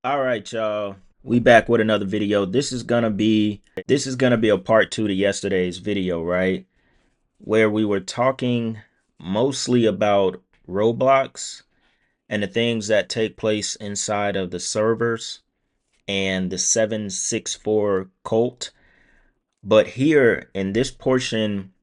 All right, y'all. We back with another video. This is gonna be a part two to yesterday's video, right? Where we were talking mostly about Roblox and the things that take place inside of the servers and the 764 cult. But here in this portion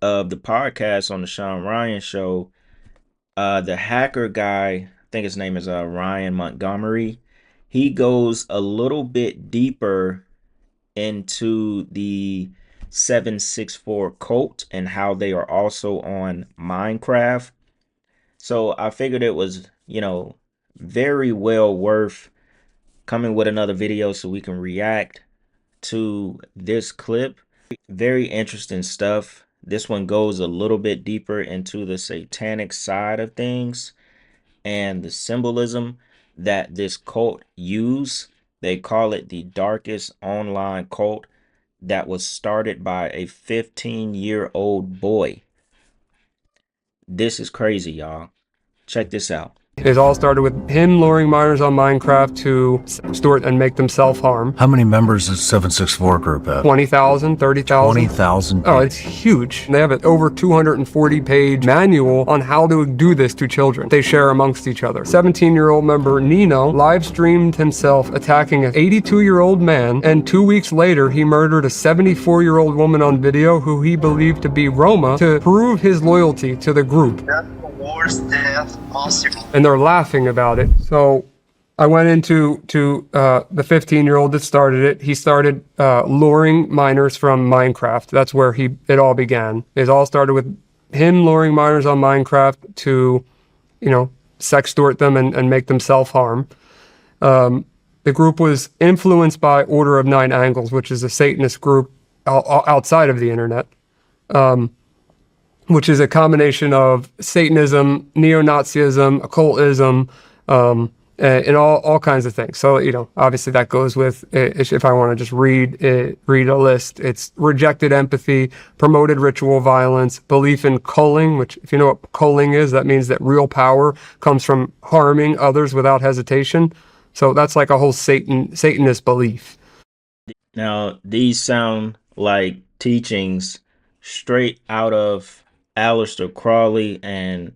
of the podcast on the Sean Ryan show, the hacker guy, I think his name is Ryan Montgomery, he goes a little bit deeper into the 764 cult and how they are also on Minecraft. So I figured it was, very well worth coming with another video so we can react to this clip. Very interesting stuff. This one goes a little bit deeper into the satanic side of things and the symbolism that this cult use. They call it the darkest online cult that was started by a 15-year-old boy. This is crazy, y'all. Check this out. It all started with him luring minors on Minecraft to extort and make them self-harm. How many members does 764 group have? 20,000, 30,000. 20,000 Oh, it's huge. They have an over 240-page manual on how to do this to children. They share amongst each other. 17-year-old member Nino live streamed himself attacking an 82-year-old man, and 2 weeks later, he murdered a 74-year-old woman on video who he believed to be Roma to prove his loyalty to the group. Worst death possible. And they're laughing about it. So I went into the 15-year-old that started it. He started luring minors from Minecraft. That's where it all began. It all started with him luring minors on Minecraft to, sextort them and make them self-harm. The group was influenced by Order of Nine Angles, which is a Satanist group outside of the internet. Which is a combination of Satanism, neo-Nazism, occultism, and all kinds of things. So, obviously that goes with, if I want to just read a list, it's rejected empathy, promoted ritual violence, belief in culling, which if you know what culling is, that means that real power comes from harming others without hesitation. So that's like a whole Satanist belief. Now, these sound like teachings straight out of Aleister Crowley and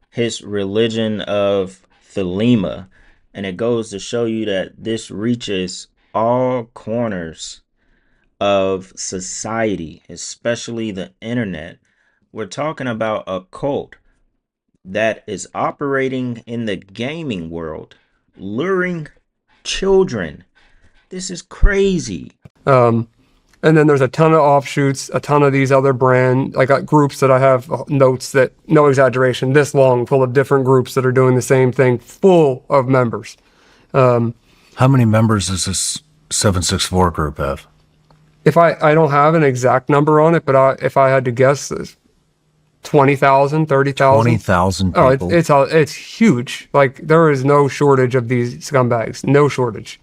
his religion of Thelema. And it goes to show you that this reaches all corners of society, especially the internet. We're talking about a cult that is operating in the gaming world, luring children. This is crazy. And then there's a ton of offshoots, a ton of these other I got groups that I have notes that, no exaggeration, this long, full of different groups that are doing the same thing, full of members. How many members does this 764 group have? If I don't have an exact number on it, but if I had to guess, 20,000, 30,000. 20,000 people? Oh, it's huge. Like, there is no shortage of these scumbags. No shortage.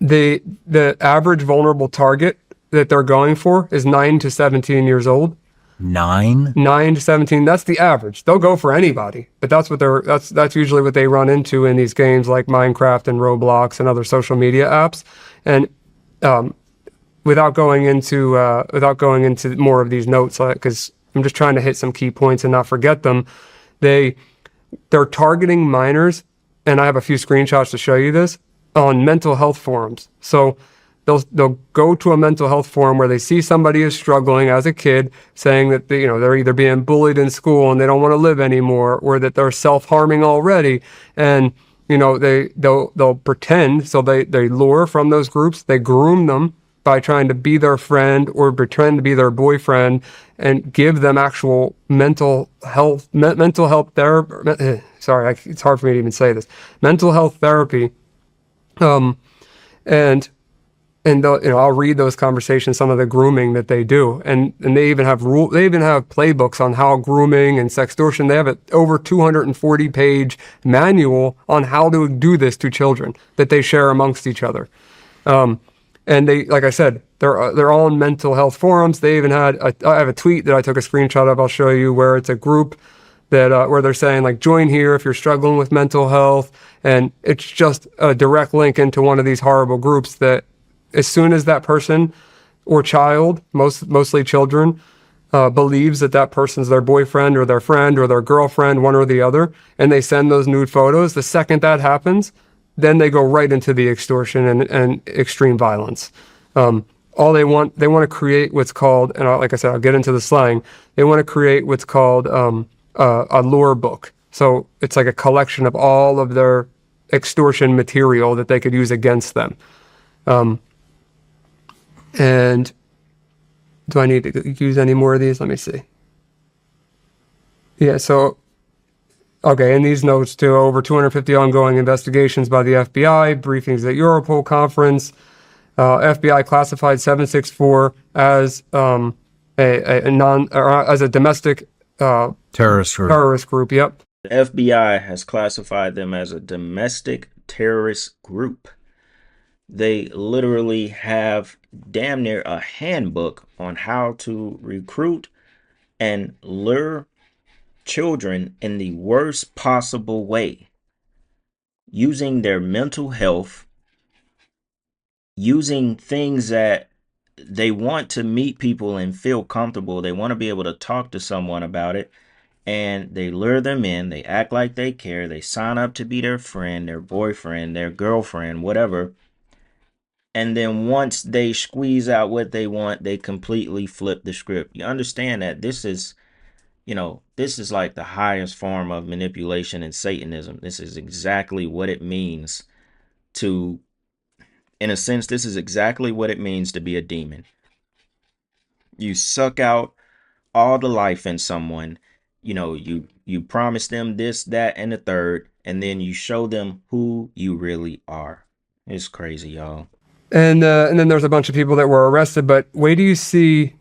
The average vulnerable target that they're going for is 9 to 17 years old. 9 to 17. That's the average. They'll go for anybody, but that's usually what they run into in these games like Minecraft and Roblox and other social media apps. And without going into more of these notes, because I'm just trying to hit some key points and not forget them. They're targeting minors, and I have a few screenshots to show you this, on mental health forums. So they'll go to a mental health forum where they see somebody is struggling as a kid, saying that they're either being bullied in school and they don't want to live anymore, or that they're self-harming already, and they'll pretend. So they lure from those groups, they groom them by trying to be their friend or pretend to be their boyfriend, and give them actual mental health therapy. Sorry, it's hard for me to even say this. Mental health therapy. And I'll read those conversations, some of the grooming that they do, and they even have playbooks on how grooming and sextortion. They have an over 240-page manual on how to do this to children that they share amongst each other. And they, like I said, they're all on mental health forums. They even I have a tweet that I took a screenshot of. I'll show you, where it's a group that where they're saying like join here if you're struggling with mental health, and it's just a direct link into one of these horrible groups that as soon as that person or child, mostly children, believes that that person's their boyfriend or their friend or their girlfriend, one or the other, and they send those nude photos, the second that happens, then they go right into the extortion and extreme violence. All they want to create what's called, and like I said, I'll get into the slang, they want to create what's called a lore book. So it's like a collection of all of their extortion material that they could use against them. And do I need to use any more of these? Let me see. Yeah, so, okay, in these notes too, over 250 ongoing investigations by the FBI, briefings at Europol conference. FBI classified 764 as as a domestic Terrorist group. terrorist group. Yep. The FBI has classified them as a domestic terrorist group. They literally have damn near a handbook on how to recruit and lure children in the worst possible way, using their mental health, using things that they want to meet people and feel comfortable. They want to be able to talk to someone about it, and they lure them in. They act like they care. They sign up to be their friend, their boyfriend, their girlfriend, whatever. And then once they squeeze out what they want, they completely flip the script. You understand that this is like the highest form of manipulation and Satanism. This is exactly what it means to, in a sense, this is exactly what it means to be a demon. You suck out all the life in someone. You promise them this, that, and the third, and then you show them who you really are. It's crazy, y'all. And then there's a bunch of people that were arrested. But where do you see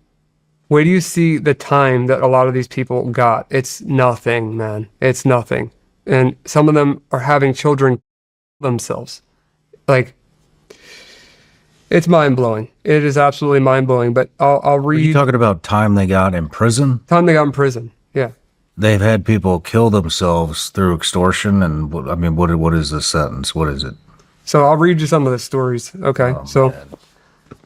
the time that a lot of these people got? It's nothing, man. It's nothing. And some of them are having children themselves. Like, it's mind-blowing. It is absolutely mind-blowing. But I'll read. Are you talking about time they got in prison? Time they got in prison. Yeah. They've had people kill themselves through extortion, and what is the sentence? What is it? So I'll read you some of the stories. Okay. Oh, so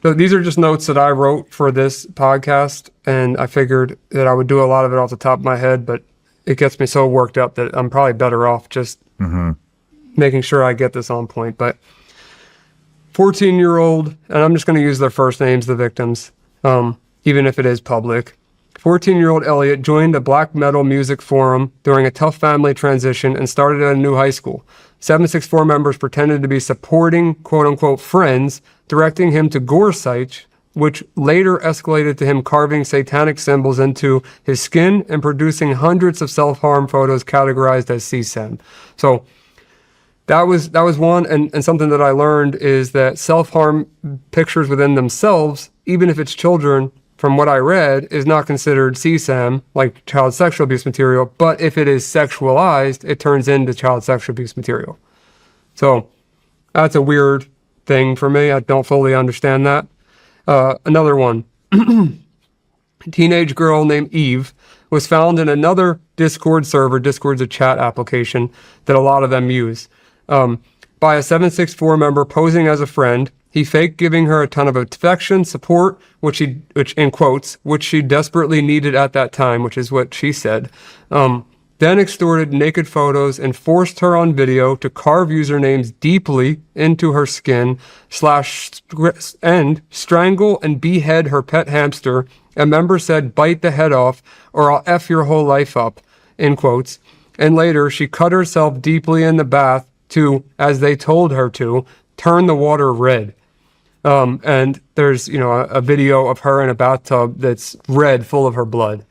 these are just notes that I wrote for this podcast, and I figured that I would do a lot of it off the top of my head, but it gets me so worked up that I'm probably better off just making sure I get this on point. But 14-year-old, and I'm just going to use their first names, the victims, even if it is public. 14-year-old Elliot joined a black metal music forum during a tough family transition and started at a new high school. 764 members pretended to be supporting quote-unquote friends, directing him to gore sites, which later escalated to him carving satanic symbols into his skin and producing hundreds of self-harm photos categorized as CSAM. So that was one, and something that I learned is that self-harm pictures within themselves, even if it's children, from what I read, is not considered CSAM, like child sexual abuse material, but if it is sexualized, it turns into child sexual abuse material. So that's a weird thing for me. I don't fully understand that. Another one. Teenage girl named Eve was found in another Discord server. Discord's a chat application that a lot of them use. By a 764 member posing as a friend. He faked giving her a ton of affection, support, which in quotes, which she desperately needed at that time, which is what she said. Then extorted naked photos and forced her on video to carve usernames deeply into her skin, and strangle and behead her pet hamster. A member said, "Bite the head off, or I'll F your whole life up," in quotes. And later, she cut herself deeply in the bath to, as they told her to, turn the water red. And there's, a video of her in a bathtub that's red, full of her blood.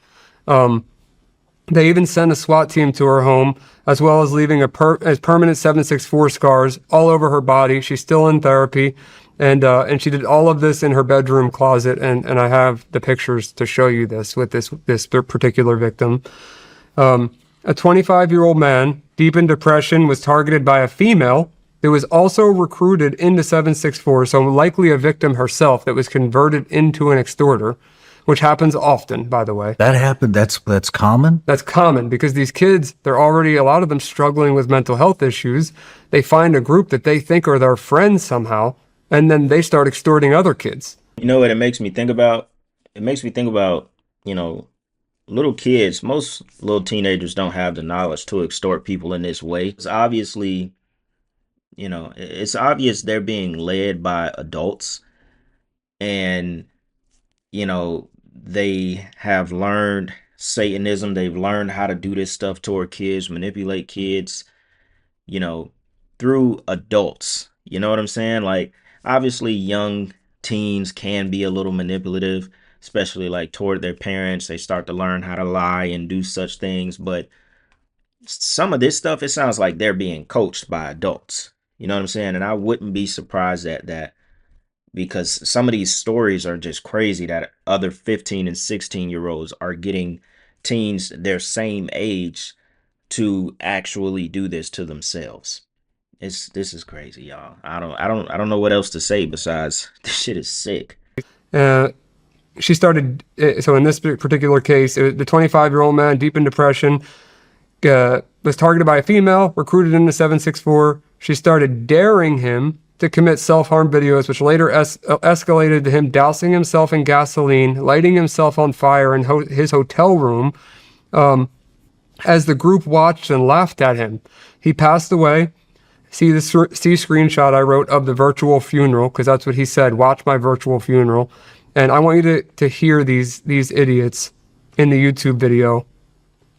They even sent a SWAT team to her home, as well as leaving as permanent 764 scars all over her body. She's still in therapy, and she did all of this in her bedroom closet. And I have the pictures to show you this with this particular victim. A 25-year-old man, deep in depression, was targeted by a female that was also recruited into 764, so likely a victim herself that was converted into an extorter. which happens often, by the way. That happened. That's common. That's common because these kids, they're already, a lot of them struggling with mental health issues. They find a group that they think are their friends somehow, and then they start extorting other kids. You know what it makes me think about? It makes me think about, you know, little kids. Most little teenagers don't have the knowledge to extort people in this way. It's obviously, it's obvious they're being led by adults, and, they have learned Satanism. They've learned how to do this stuff toward kids, manipulate kids, you know, through adults. You know what I'm saying? Like, obviously, young teens can be a little manipulative, especially like toward their parents. They start to learn how to lie and do such things. But some of this stuff, it sounds like they're being coached by adults. You know what I'm saying? And I wouldn't be surprised at that, because some of these stories are just crazy that other 15 and 16-year-olds are getting teens their same age to actually do this to themselves. This is crazy, y'all. I don't know what else to say besides this shit is sick. Uh, she started, so in this particular case, the 25-year-old man, deep in depression, was targeted by a female, recruited into 764. She started daring him to commit self-harm videos, which later escalated to him dousing himself in gasoline, lighting himself on fire in his hotel room. As the group watched and laughed at him, he passed away. See screenshot I wrote of the virtual funeral, because that's what he said. Watch my virtual funeral. And I want you to hear these idiots in the YouTube video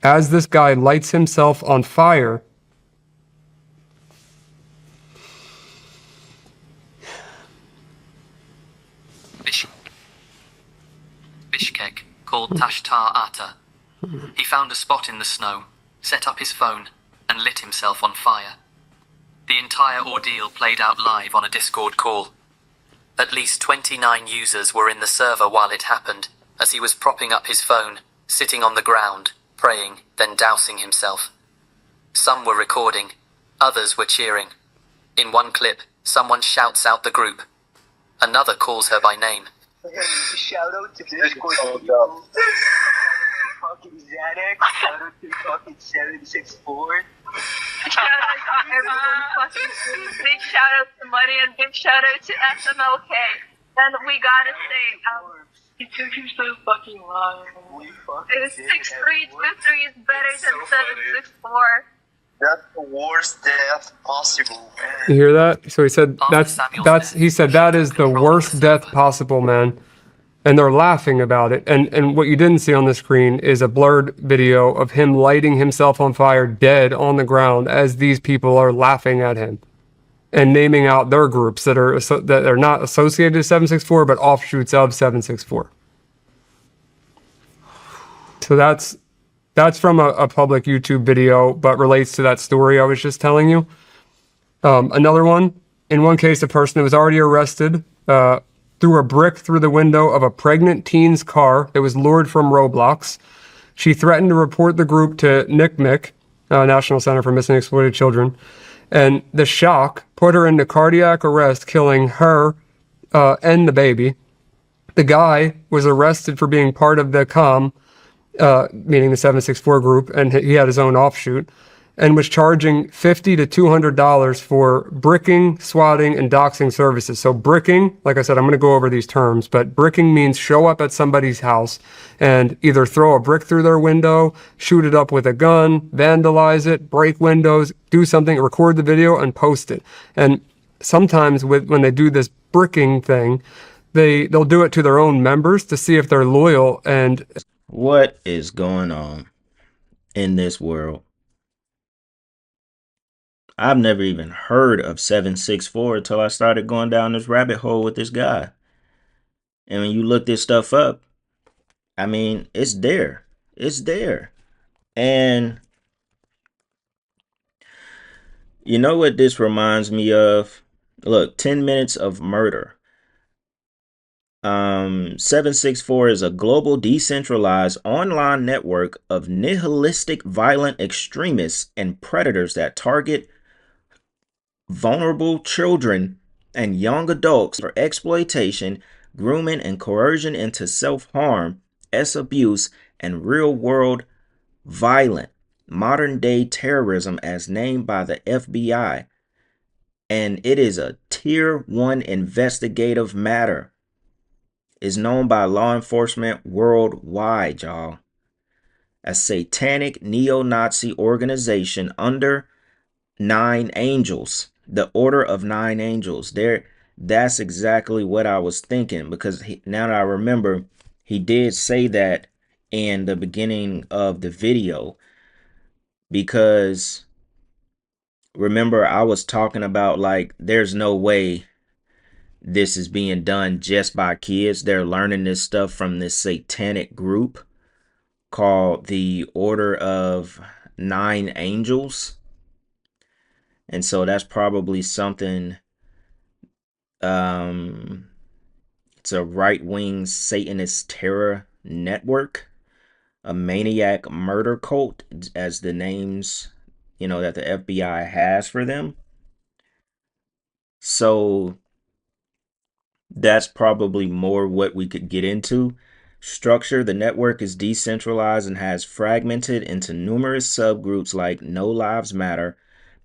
as this guy lights himself on fire. Bishkek, called Tashtar Ata. He found a spot in the snow, set up his phone, and lit himself on fire. The entire ordeal played out live on a Discord call. At least 29 users were in the server while it happened, as he was propping up his phone, sitting on the ground, praying, then dousing himself. Some were recording, others were cheering. In one clip, someone shouts out the group. Another calls her by name. Shout out to Discord people. Fucking Xanax. Shout out to fucking 764. Shout out to everyone fucking. Big shout out to Money and big shout out to SMLK. And we gotta say, it took you so fucking long. it's 6-3, 2-3 is better than 7-6-4. That's the worst death possible, man. You hear that? So he said he said that is the worst death possible, man. And they're laughing about it. And what you didn't see on the screen is a blurred video of him lighting himself on fire dead on the ground as these people are laughing at him and naming out their groups that are not associated to 764 but offshoots of 764. So that's from a public YouTube video, but relates to that story I was just telling you. Another one, in one case, a person who was already arrested threw a brick through the window of a pregnant teen's car that was lured from Roblox. She threatened to report the group to NCMEC, National Center for Missing and Exploited Children, and the shock put her into cardiac arrest, killing her and the baby. The guy was arrested for being part of the meaning the 764 group, and he had his own offshoot, and was charging $50 to $200 for bricking, swatting, and doxing services. So bricking, like I said, I'm going to go over these terms, but bricking means show up at somebody's house and either throw a brick through their window, shoot it up with a gun, vandalize it, break windows, do something, record the video, and post it. And sometimes when they do this bricking thing, they'll do it to their own members to see if they're loyal. And What is going on in this world? I've never even heard of 764 until I started going down this rabbit hole with this guy. And when you look this stuff up, I mean, it's there. It's there. And you know what this reminds me of? Look, 10 minutes of murder. 764 is a global decentralized online network of nihilistic violent extremists and predators that target vulnerable children and young adults for exploitation, grooming and coercion into self-harm, abuse, and real-world violent modern-day terrorism as named by the FBI. And it is a tier 1 investigative matter. Is known by law enforcement worldwide, y'all. A satanic neo-Nazi organization under 9 angels, the order of 9 angels. That's exactly what I was thinking, because now that I remember, he did say that in the beginning of the video, because remember I was talking about, like, there's no way this is being done just by kids. They're learning this stuff from this satanic group called the Order of 9 angels. And so that's probably something, it's a right-wing Satanist terror network, a maniac murder cult, as the names, that the FBI has for them. So that's probably more what we could get into. Structure: the network is decentralized and has fragmented into numerous subgroups like No Lives Matter,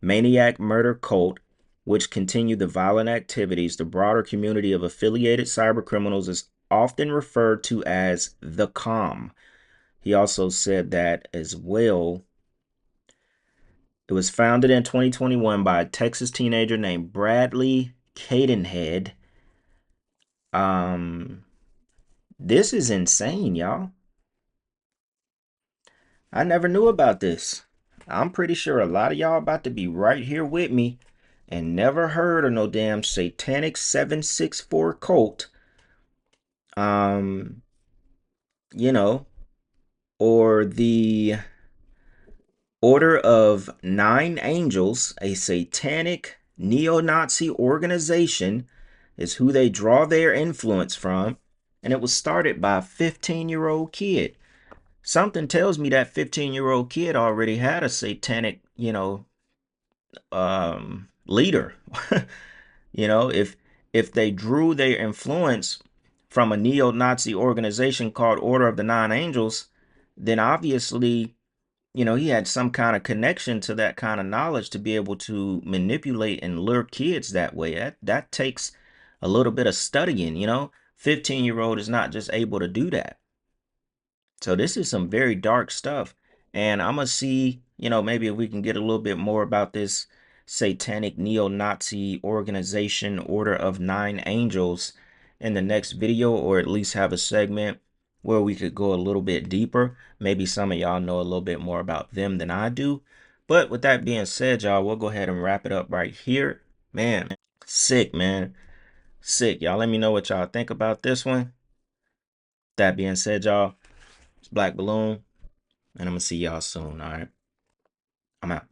Maniac Murder Cult, which continue the violent activities. The broader community of affiliated cybercriminals is often referred to as the COM. He also said that as well. It was founded in 2021 by a Texas teenager named Bradley Cadenhead. This is insane, y'all. I never knew about this. I'm pretty sure a lot of y'all about to be right here with me and never heard of no damn satanic 764 cult. Um, you know, or the Order of 9 angels, a satanic neo-Nazi organization, is who they draw their influence from, and it was started by a 15-year-old kid. Something tells me that 15-year-old kid already had a satanic, leader. If they drew their influence from a neo-Nazi organization called Order of the 9 angels, then obviously, he had some kind of connection to that kind of knowledge to be able to manipulate and lure kids that way. That takes a little bit of studying. 15-year-old is not just able to do that. So this is some very dark stuff. And I'm going to see, maybe if we can get a little bit more about this satanic neo-Nazi organization, Order of 9 angels, in the next video, or at least have a segment where we could go a little bit deeper. Maybe some of y'all know a little bit more about them than I do. But with that being said, y'all, we'll go ahead and wrap it up right here. Man, sick, man. Sick. Y'all let me know what y'all think about this one. That being said, y'all, it's Black Balloon, and I'm going to see y'all soon, all right? I'm out.